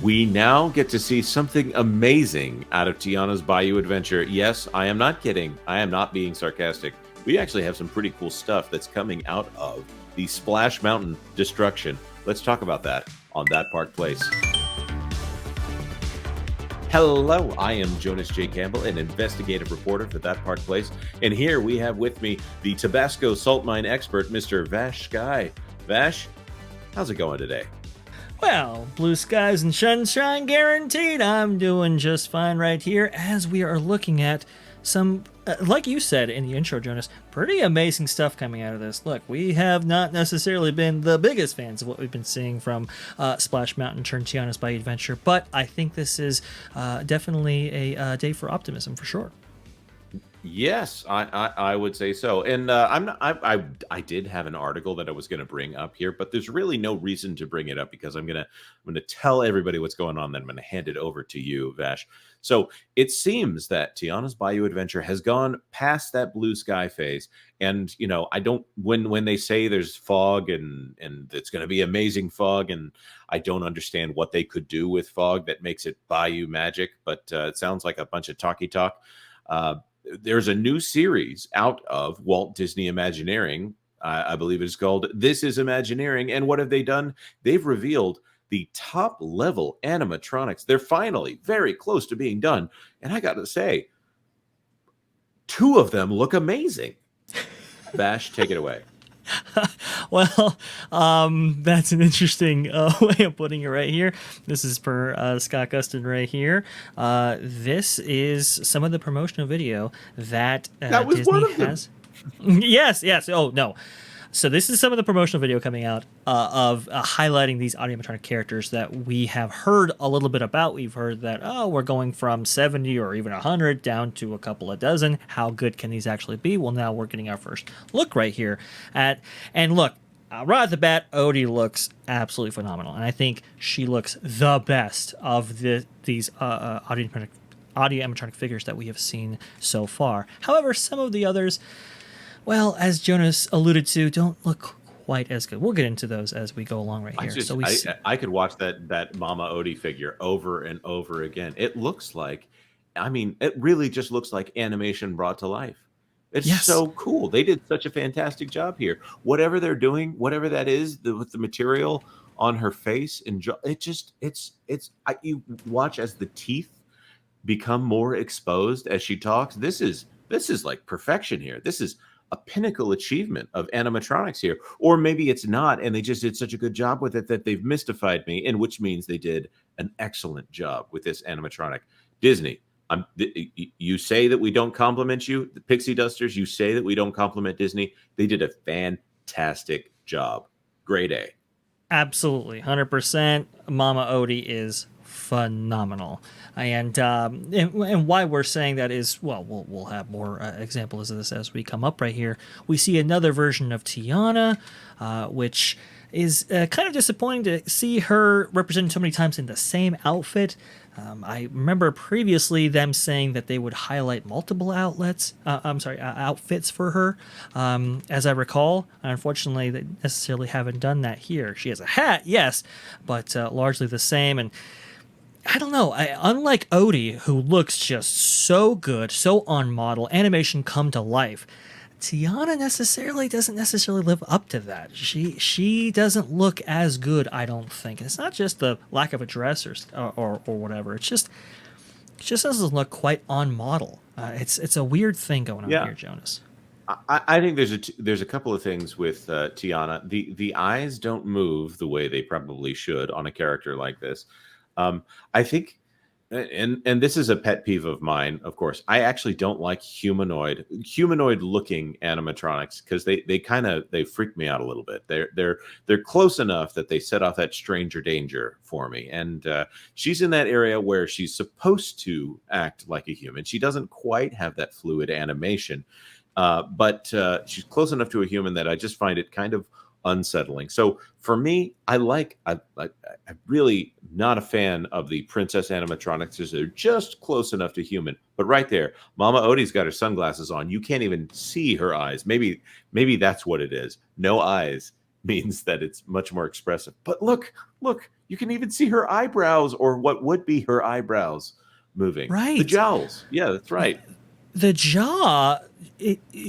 We now get to see something amazing out of Tiana's Bayou adventure. Yes, I am not kidding. I am not being sarcastic. We actually have some pretty cool stuff that's coming out of the Splash Mountain destruction. Let's talk about that on That Park Place. Hello, I am Jonas J. Campbell, an investigative reporter for That Park Place. And here we have with me the Tabasco salt mine expert, Mr. Vash Sky. Vash, how's it going today? Well, blue skies and sunshine guaranteed. I'm doing just fine right here as we are looking at some, like you said in the intro, Jonas, pretty amazing stuff coming out of this. Look, we have not necessarily been the biggest fans of what we've been seeing from Splash Mountain turned Tiana's Bayou Adventure, but I think this is definitely a day for optimism for sure. Yes, I would say so. And I did have an article that I was going to bring up here, but there's really no reason to bring it up because I'm gonna tell everybody what's going on. Then I'm gonna hand it over to you, Vash. So it seems that Tiana's Bayou Adventure has gone past that blue sky phase, and I don't when they say there's fog and it's going to be amazing fog, and I don't understand what they could do with fog that makes it Bayou magic, but it sounds like a bunch of talky talk. There's a new series out of Walt Disney Imagineering. I believe it's called This is Imagineering. And what have they done? They've revealed the top level animatronics. They're finally very close to being done. And I got to say, two of them look amazing. Bash, take it away. Well, that's an interesting way of putting it right here. This is per Scott Gustin right here. This is some of the promotional video that That was Disney one of them. has. Yes. Oh, no. So this is some of the promotional video coming out of highlighting these animatronic characters that we have heard a little bit about. We've heard that, we're going from 70 or even 100 down to a couple of dozen. How good can these actually be? Well, now we're getting our first look right here and look, right at the bat, Odie looks absolutely phenomenal. And I think she looks the best of these animatronic figures that we have seen so far. However, some of the others, well, as Jonas alluded to, don't look quite as good. We'll get into those as we go along right here. I could watch that Mama Odie figure over and over again. It looks like, it really just looks like animation brought to life. It's Yes. so cool. They did such a fantastic job here. Whatever they're doing, whatever that is, with the material on her face and you watch as the teeth become more exposed as she talks. This is like perfection here. This is a pinnacle achievement of animatronics here. Or maybe it's not, and they just did such a good job with it that they've mystified me, and which means they did an excellent job with this animatronic. Disney, you say that we don't compliment you, the Pixie Dusters, you say that we don't compliment Disney. They did a fantastic job. Grade A. Absolutely, 100%. Mama Odie is phenomenal, and why we're saying that is, well, we'll have more examples of this as we come up right here. We see another version of Tiana, which is kind of disappointing to see her represented so many times in the same outfit. I remember previously them saying that they would highlight multiple outfits for her. As I recall, unfortunately, they necessarily haven't done that here. She has a hat, yes, but largely the same. And I don't know. Unlike Odie, who looks just so good, so on model, animation come to life, Tiana doesn't necessarily live up to that. She doesn't look as good, I don't think. And it's not just the lack of a dress or whatever. It just doesn't look quite on model. It's a weird thing going on here, Jonas. I think there's a couple of things with Tiana. The eyes don't move the way they probably should on a character like this. I think, and this is a pet peeve of mine, of course, I actually don't like humanoid looking animatronics because they freak me out a little bit. They're close enough that they set off that stranger danger for me. And she's in that area where she's supposed to act like a human. She doesn't quite have that fluid animation, but she's close enough to a human that I just find it kind of unsettling. So for me, I'm really not a fan of the princess animatronics because they're just close enough to human. But right there, Mama Odie's got her sunglasses on. You can't even see her eyes. Maybe that's what it is. No eyes means that it's much more expressive. But look, You can even see her eyebrows, or what would be her eyebrows, moving. The Right. jowls. Yeah, that's right. The jaw,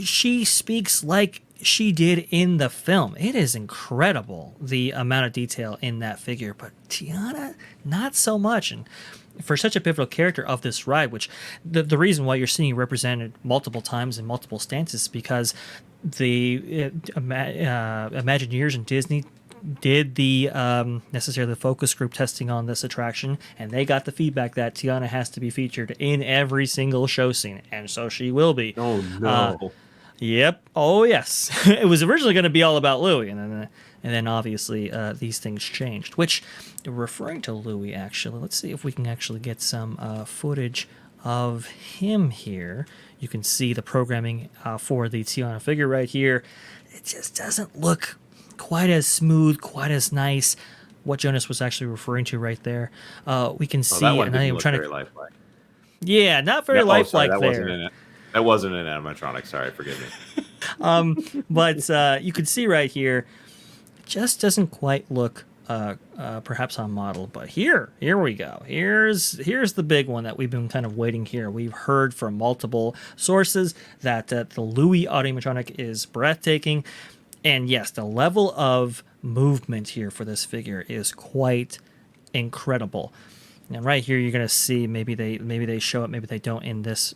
she speaks like she did in the film. It is incredible, the amount of detail in that figure, but Tiana, not so much. And for such a pivotal character of this ride, which the reason why you're seeing it represented multiple times in multiple stances is because the Imagineers and Disney did the necessarily the focus group testing on this attraction, and they got the feedback that Tiana has to be featured in every single show scene, and so she will be. Oh no. Yep. Oh yes. It was originally going to be all about Louis, and then obviously these things changed. Which, referring to Louis, actually, let's see if we can actually get some footage of him here. You can see the programming for the Tiana figure right here. It just doesn't look quite as smooth, quite as nice. What Jonas was actually referring to right there. We can see, That one and I didn't am look trying very to. lifelike. Yeah, not very Oh, sorry, lifelike there. that wasn't an animatronic. Sorry, forgive me. But you can see right here, it just doesn't quite look perhaps on model. But here we go. Here's the big one that we've been kind of waiting here. We've heard from multiple sources that the Louis automatronic is breathtaking. And yes, the level of movement here for this figure is quite incredible. And right here, you're going to see maybe they show it, maybe they don't in this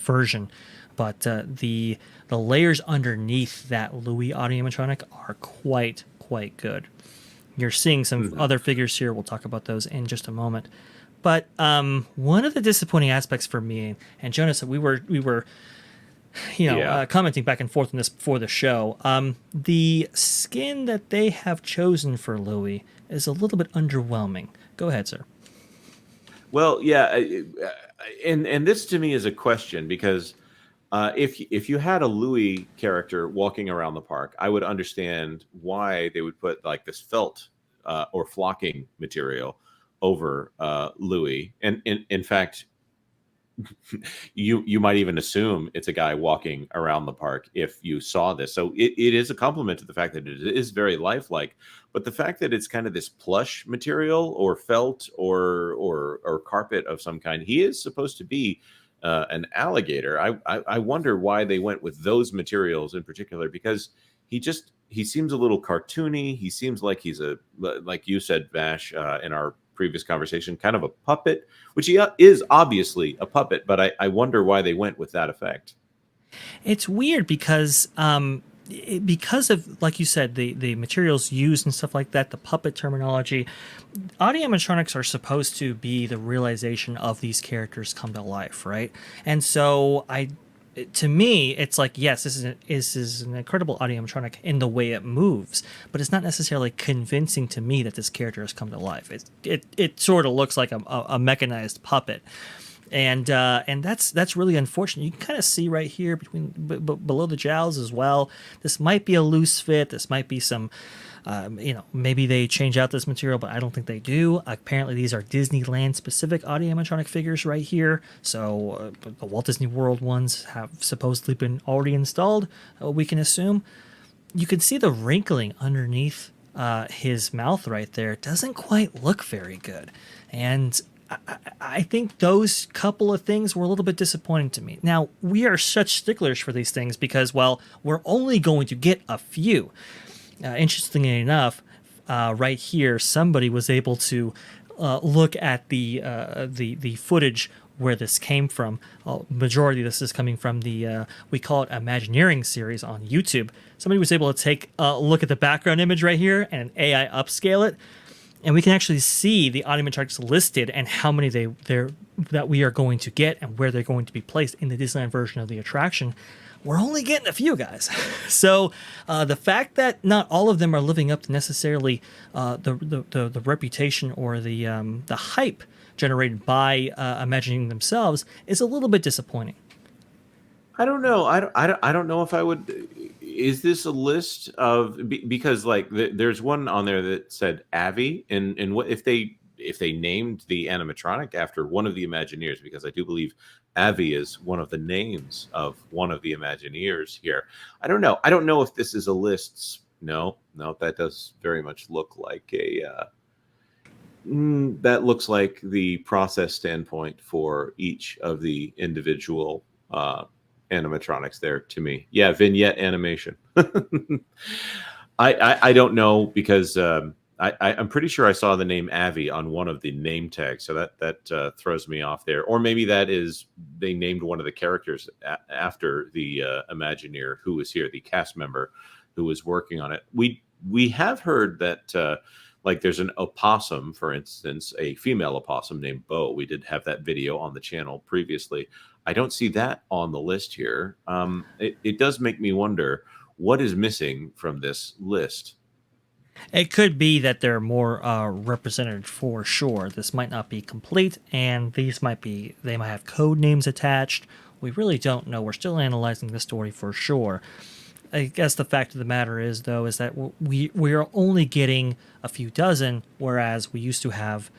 version, but the layers underneath that Louis automatronic are quite good. You're seeing some other figures here. We'll talk about those in just a moment. But one of the disappointing aspects for me and Jonas, we were commenting back and forth on this before the show. The skin that they have chosen for Louis is a little bit underwhelming. Go ahead, sir. Well, yeah, and this to me is a question because if you had a Louis character walking around the park, I would understand why they would put like this felt or flocking material over Louis. And in fact, you might even assume it's a guy walking around the park if you saw this. So it is a compliment to the fact that it is very lifelike, but the fact that it's kind of this plush material or felt or carpet of some kind, he is supposed to be an alligator. I wonder why they went with those materials in particular, because he seems a little cartoony. He seems like he's like you said, Vash, in our previous conversation, kind of a puppet, which he is obviously a puppet, but I wonder why they went with that effect. It's weird because of, like you said, the materials used and stuff like that, the puppet terminology. Audio animatronics are supposed to be the realization of these characters come to life, right? And so to me, it's like, yes, this is an incredible audio animatronic in the way it moves, but it's not necessarily convincing to me that this character has come to life. It sort of looks like a mechanized puppet, and that's really unfortunate. You can kind of see right here below the jowls as well. This might be a loose fit. This might be some. Maybe they change out this material, but I don't think they do. Apparently, these are Disneyland specific audio animatronic figures right here. So the Walt Disney World ones have supposedly been already installed, we can assume. You can see the wrinkling underneath his mouth right there. It doesn't quite look very good. And I think those couple of things were a little bit disappointing to me. Now, we are such sticklers for these things because, well, we're only going to get a few. Interestingly enough, right here, somebody was able to look at the footage where this came from. Majority of this is coming from the we call it Imagineering series on YouTube. Somebody was able to take a look at the background image right here and AI upscale it, and we can actually see the animatronics listed and how many that we are going to get and where they're going to be placed in the Disneyland version of the attraction. We're only getting a few, guys. So the fact that not all of them are living up to necessarily the reputation or the hype generated by Imagineering themselves is a little bit disappointing. I don't know. I don't know if I would. Is this a list of because like there's one on there that said Avi, and what if they named the animatronic after one of the Imagineers, because I do believe Avi is one of the names of one of the Imagineers here. I don't know. I don't know if this is a list. No, that does very much look like That looks like the process standpoint for each of the individual animatronics there to me. Yeah, vignette animation. I don't know because I'm pretty sure I saw the name Avi on one of the name tags, so that throws me off there. Or maybe that is they named one of the characters after the Imagineer who was here, the cast member who was working on it. We have heard that like there's an opossum, for instance, a female opossum named Bo. We did have that video on the channel previously. I don't see that on the list here. It does make me wonder what is missing from this list. It could be that they're more represented for sure. This might not be complete, and they might have code names attached. We really don't know. We're still analyzing the story for sure. I guess the fact of the matter is, though, is that we are only getting a few dozen, whereas we used to have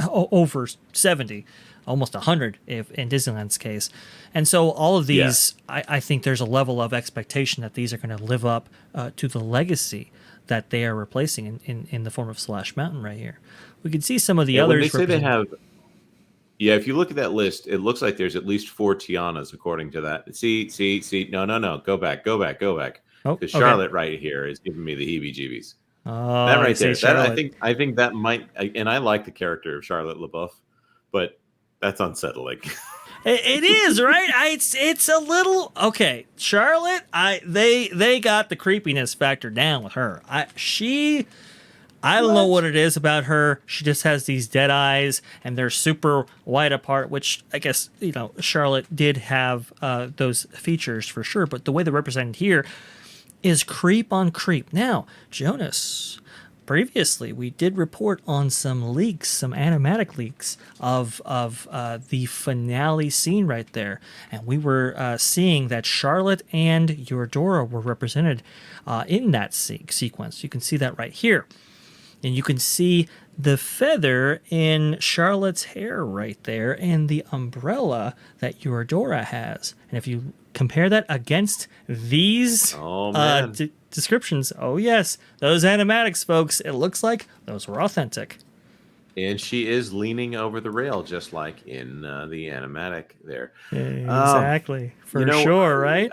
over 70, almost 100 if in Disneyland's case. And so all of these, I think there's a level of expectation that these are going to live up to the legacy that they are replacing in the form of Splash Mountain right here. We can see some of the others. When they say they have, if you look at that list, it looks like there's at least 4 Tianas according to that. See. No. Go back. Because Charlotte right here is giving me the heebie-jeebies. Oh, that right there. That I think that might, and I like the character of Charlotte LaBeouf, but that's unsettling. It is, right? It's a little okay. Charlotte, they got the creepiness factor down with her. I don't know what it is about her. She just has these dead eyes, and they're super wide apart, which I guess, Charlotte did have those features for sure. But the way they're represented here is creep on creep. Now, Jonas, previously we did report on some leaks, some animatic leaks of the finale scene right there. And we were seeing that Charlotte and Eudora were represented in that sequence. You can see that right here. And you can see the feather in Charlotte's hair right there and the umbrella that Eudora has. And if you compare that against these descriptions, oh yes, those animatics, folks, it looks like those were authentic. And she is leaning over the rail just like in the animatic there. Exactly. For sure, right?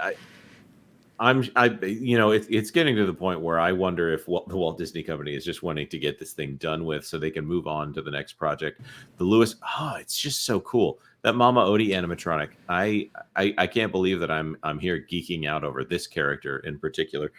It's getting to the point where I wonder if the Walt Disney Company is just wanting to get this thing done with so they can move on to the next project. The Lewis, it's just so cool. That Mama Odie animatronic. I can't believe that I'm here geeking out over this character in particular.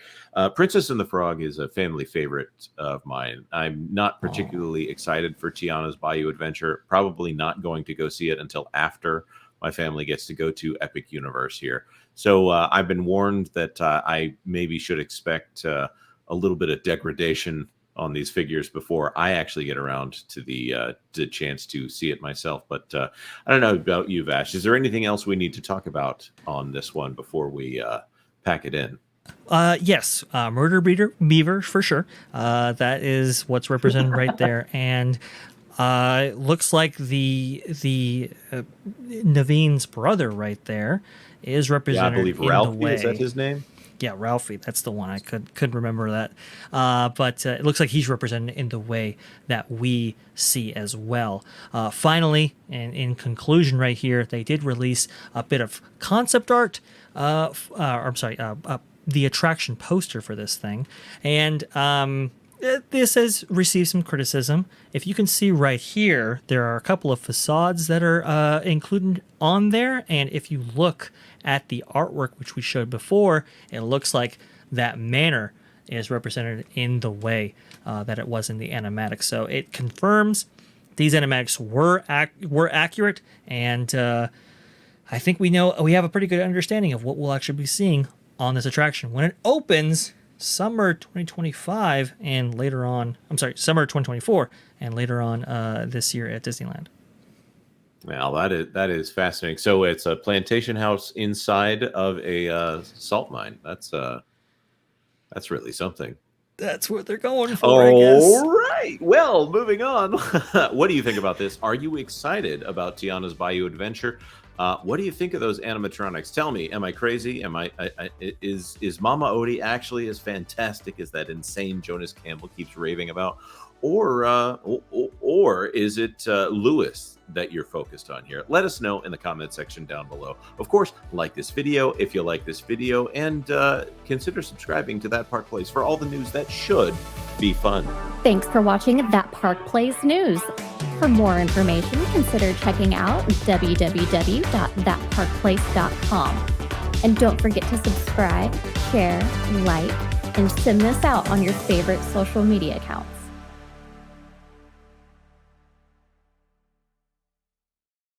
Princess and the Frog is a family favorite of mine. I'm not particularly excited for Tiana's Bayou Adventure. Probably not going to go see it until after my family gets to go to Epic Universe here. So I've been warned that I maybe should expect a little bit of degradation on these figures before I actually get around to the chance to see it myself. But I don't know about you, Vash. Is there anything else we need to talk about on this one before we pack it in? Yes, Murder Beaver for sure. That is what's represented right there, and looks like the Naveen's brother right there is represented. I believe Ralphie, is that his name? Yeah, Ralphie. That's the one. I couldn't remember that. But it looks like he's represented in the way that we see as well. Finally, and in conclusion right here, they did release a bit of concept art. The attraction poster for this thing. And this has received some criticism. If you can see right here, there are a couple of facades that are included on there. And if you look at the artwork, which we showed before, it looks like that manor is represented in the way that it was in the animatics. So it confirms these animatics were accurate, and I think we have a pretty good understanding of what we'll actually be seeing on this attraction when it opens summer 2025 and later on. Summer 2024 and later on this year at Disneyland. Well, that is fascinating. So it's a plantation house inside of a salt mine. That's really something. That's what they're going for, I guess. All right. Well, moving on. What do you think about this? Are you excited about Tiana's Bayou Adventure? What do you think of those animatronics? Tell me, am I crazy? Is Mama Odie actually as fantastic as that insane Jonas Campbell keeps raving about? or is it Lewis that you're focused on here? Let us know in the comment section down below. Of course, like this video if you like this video, and consider subscribing to That Park Plays for all the news that should be fun. Thanks for watching That Park Plays News. For more information, consider checking out www.thatparkplace.com. And don't forget to subscribe, share, like, and send this out on your favorite social media accounts.